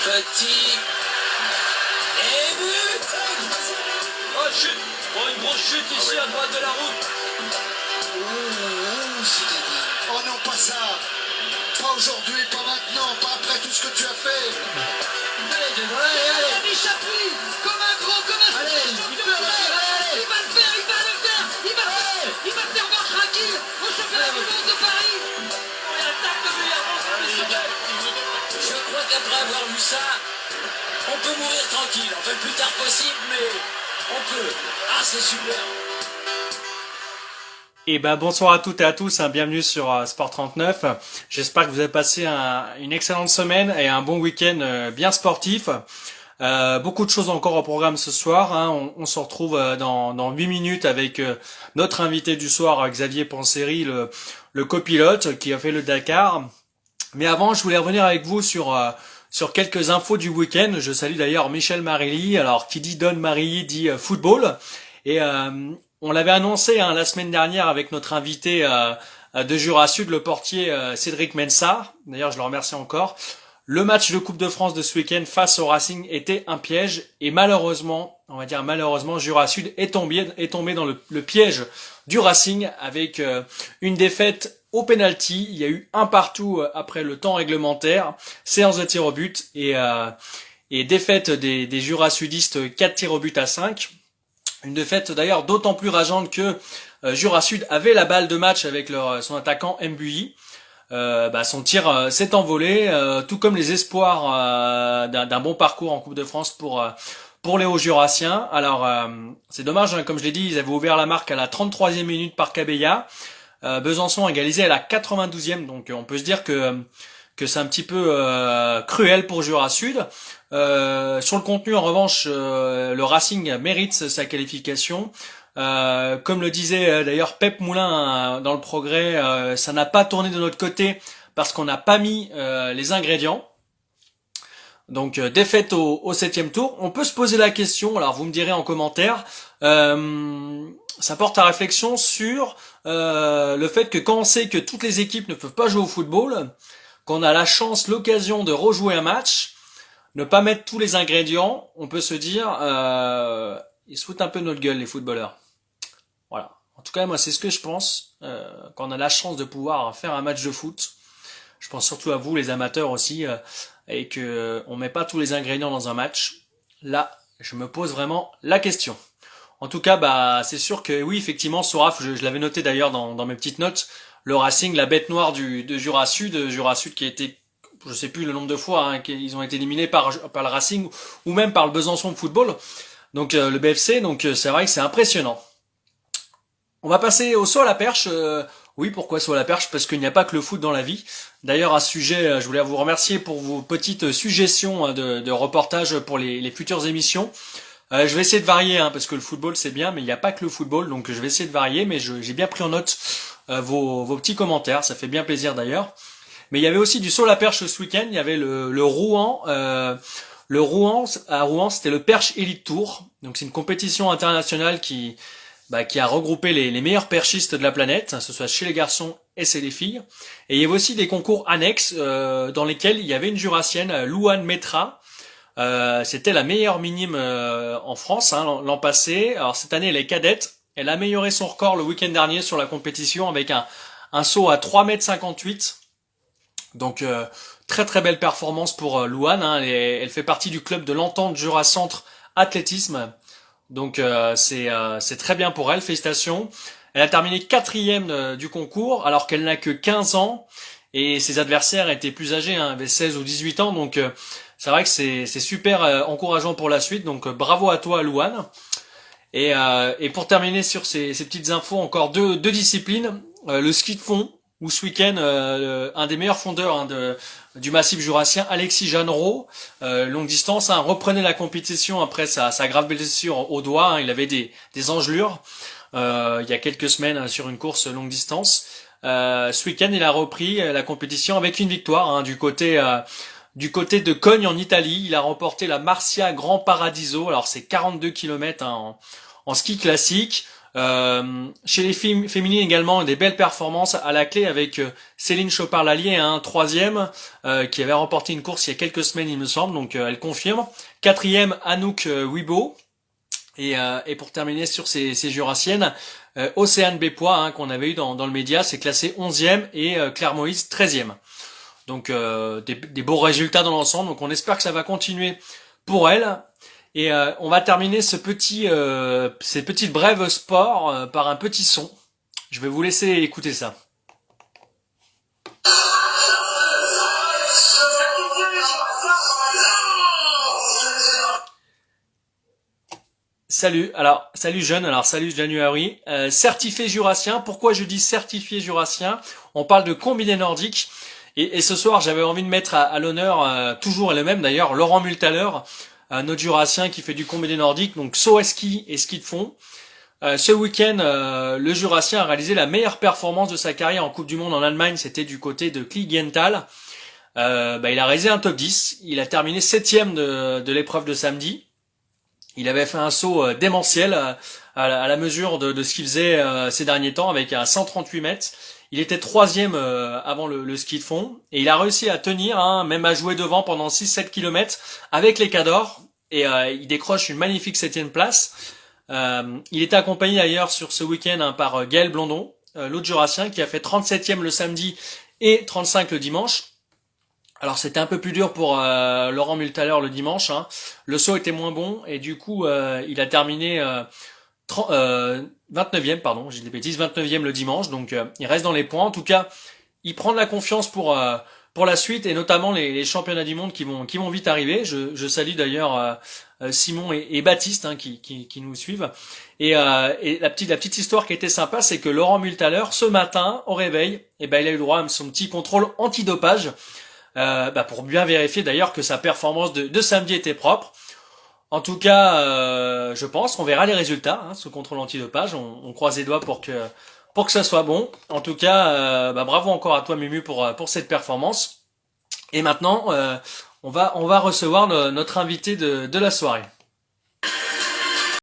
Petit. Et but. Oh, chute. Oh, une grosse chute ici à droite de la route. Oh non, pas ça. Pas aujourd'hui, pas maintenant, pas après tout ce que tu as fait. Allez, Chapuis, comme un gros, comme un Allez, il peut le faire, allez. Il va le faire, il va le faire. Il va faire voir tranquille au championnat du monde de Paris. Oh, il attaque le meilleur. Je crois qu'après avoir vu ça, on peut mourir tranquille. Enfin, le plus tard possible, mais on peut. Ah, c'est super. Et ben bonsoir à toutes et à tous, bienvenue sur Sport 39. J'espère que vous avez passé une excellente semaine et un bon week-end bien sportif. Beaucoup de choses encore au programme ce soir. On se retrouve dans 8 minutes avec notre invité du soir, Xavier Panseri, le copilote qui a fait le Dakar. Mais avant, je voulais revenir avec vous sur quelques infos du week-end. Je salue d'ailleurs Michel Marilly. Alors, qui dit Don Marilly dit football. Et on l'avait annoncé la semaine dernière avec notre invité de Jura Sud, le portier Cédric Mensah. D'ailleurs, je le remercie encore. Le match de Coupe de France de ce week-end face au Racing était un piège. Et malheureusement, Jura Sud est tombé dans le piège du Racing avec une défaite au penalty. Il y a eu un partout après le temps réglementaire, séance de tir au but et défaite des Jura Sudistes 4 tirs au but à 5. Une défaite d'ailleurs d'autant plus rageante que Jura Sud avait la balle de match avec son attaquant Mbui. Son tir s'est envolé, tout comme les espoirs d'un bon parcours en Coupe de France pour les Hauts-Jurassiens. Alors c'est dommage, comme je l'ai dit, ils avaient ouvert la marque à la 33e minute par Cabella. Besançon a égalisé à la 92e, donc on peut se dire que c'est un petit peu cruel pour Jura Sud. Sur le contenu, en revanche, le Racing mérite sa qualification. Comme le disait d'ailleurs Pep Moulin dans le Progrès, ça n'a pas tourné de notre côté parce qu'on n'a pas mis les ingrédients. Donc défaite au 7e tour. On peut se poser la question, alors vous me direz en commentaire, ça porte à réflexion sur le fait que quand on sait que toutes les équipes ne peuvent pas jouer au football, qu'on a la chance, l'occasion de rejouer un match, ne pas mettre tous les ingrédients, on peut se dire ils se foutent un peu de notre gueule, les footballeurs. Voilà. En tout cas, moi, c'est ce que je pense quand on a la chance de pouvoir faire un match de foot. Je pense surtout à vous, les amateurs aussi, et que on met pas tous les ingrédients dans un match. Là, je me pose vraiment la question. En tout cas, c'est sûr que oui, effectivement, Souraf, je l'avais noté d'ailleurs dans mes petites notes, le Racing, la bête noire de Jura Sud qui a été, je sais plus le nombre de fois, qu'ils ont été éliminés par le Racing ou même par le Besançon Football, donc le BFC, donc c'est vrai que c'est impressionnant. On va passer au saut à la perche. Oui, pourquoi saut à la perche? Parce qu'il n'y a pas que le foot dans la vie. D'ailleurs, à ce sujet, je voulais vous remercier pour vos petites suggestions de reportages pour les futures émissions. Je vais essayer de varier, parce que le football c'est bien, mais il n'y a pas que le football, donc je vais essayer de varier, mais j'ai bien pris en note vos petits commentaires, ça fait bien plaisir d'ailleurs. Mais il y avait aussi du saut à la perche ce week-end, il y avait le Rouen, à Rouen, c'était le Perche Elite Tour, donc c'est une compétition internationale qui a regroupé les meilleurs perchistes de la planète, que ce soit chez les garçons et chez les filles. Et il y avait aussi des concours annexes dans lesquels il y avait une Jurassienne, Louane Metra. C'était la meilleure minime en France l'an passé. Alors cette année elle est cadette. Elle a amélioré son record le week-end dernier sur la compétition avec un saut à 3,58 m. Donc très très belle performance pour Louane. Elle fait partie du club de l'Entente Jura Centre Athlétisme. Donc c'est très bien pour elle, félicitations. Elle a terminé 4e du concours alors qu'elle n'a que 15 ans et ses adversaires étaient plus âgés, avaient 16 ou 18 ans. Donc c'est vrai que c'est super encourageant pour la suite. Donc bravo à toi, Louane. Et pour terminer sur ces petites infos, encore deux disciplines. Le ski de fond, où ce week-end, un des meilleurs fondeurs du massif jurassien, Alexis Jeannereau, longue distance, reprenait la compétition après sa grave blessure au doigt. Il avait des engelures il y a quelques semaines sur une course longue distance. Ce week-end, il a repris la compétition avec une victoire du côté de Cogne en Italie. Il a remporté la Marcia Grand Paradiso. Alors c'est 42 km en ski classique. Chez les filles féminines également, des belles performances à la clé avec Céline Chopard-Lallier, hein, troisième, qui avait remporté une course il y a quelques semaines il me semble, donc elle confirme. Quatrième, Anouk Wibo. Et pour terminer sur ces jurassiennes, Océane Bépois, hein, qu'on avait eu dans le média, c'est classé 11e et Claire Moïse 13e. Donc des beaux résultats dans l'ensemble, donc on espère que ça va continuer pour elle. Et on va terminer ces petites brèves sport par un petit son. Je vais vous laisser écouter ça. Salut jeune, salut January. Certifié jurassien, pourquoi je dis certifié jurassien? On parle de combiné nordique. Et ce soir, j'avais envie de mettre à l'honneur, toujours le même d'ailleurs, Laurent Multaler, notre jurassien qui fait du combiné nordique, donc saut à ski et ski de fond. Ce week-end, le jurassien a réalisé la meilleure performance de sa carrière en Coupe du Monde en Allemagne, c'était du côté de Klingenthal. Il a réalisé un top 10, il a terminé 7e de l'épreuve de samedi. Il avait fait un saut démentiel à la mesure de ce qu'il faisait ces derniers temps avec un 138 mètres. Il était 3e avant le ski de fond et il a réussi à tenir, hein, même à jouer devant pendant 6-7 km avec les cadors et il décroche une magnifique 7e place. Il était accompagné d'ailleurs sur ce week-end, hein, par Gaël Blondon, l'autre jurassien qui a fait 37e le samedi et 35 le dimanche. Alors c'était un peu plus dur pour Laurent Multaler le dimanche, hein. Le saut était moins bon et du coup il a terminé 29e, pardon, j'ai des bêtises, 29e le dimanche, donc il reste dans les points. En tout cas, il prend de la confiance pour la suite et notamment les championnats du monde qui vont vite arriver. Je salue d'ailleurs Simon et Baptiste, hein, qui nous suivent. Et la petite histoire qui était sympa, c'est que Laurent Multaler ce matin au réveil, il a eu droit à son petit contrôle antidopage. Pour bien vérifier d'ailleurs que sa performance de samedi était propre. En tout cas, je pense, on verra les résultats, hein, ce contrôle antidopage. On croise les doigts pour que ça soit bon. En tout cas, bravo encore à toi Mumu pour cette performance. Et maintenant, on va recevoir notre invité de la soirée.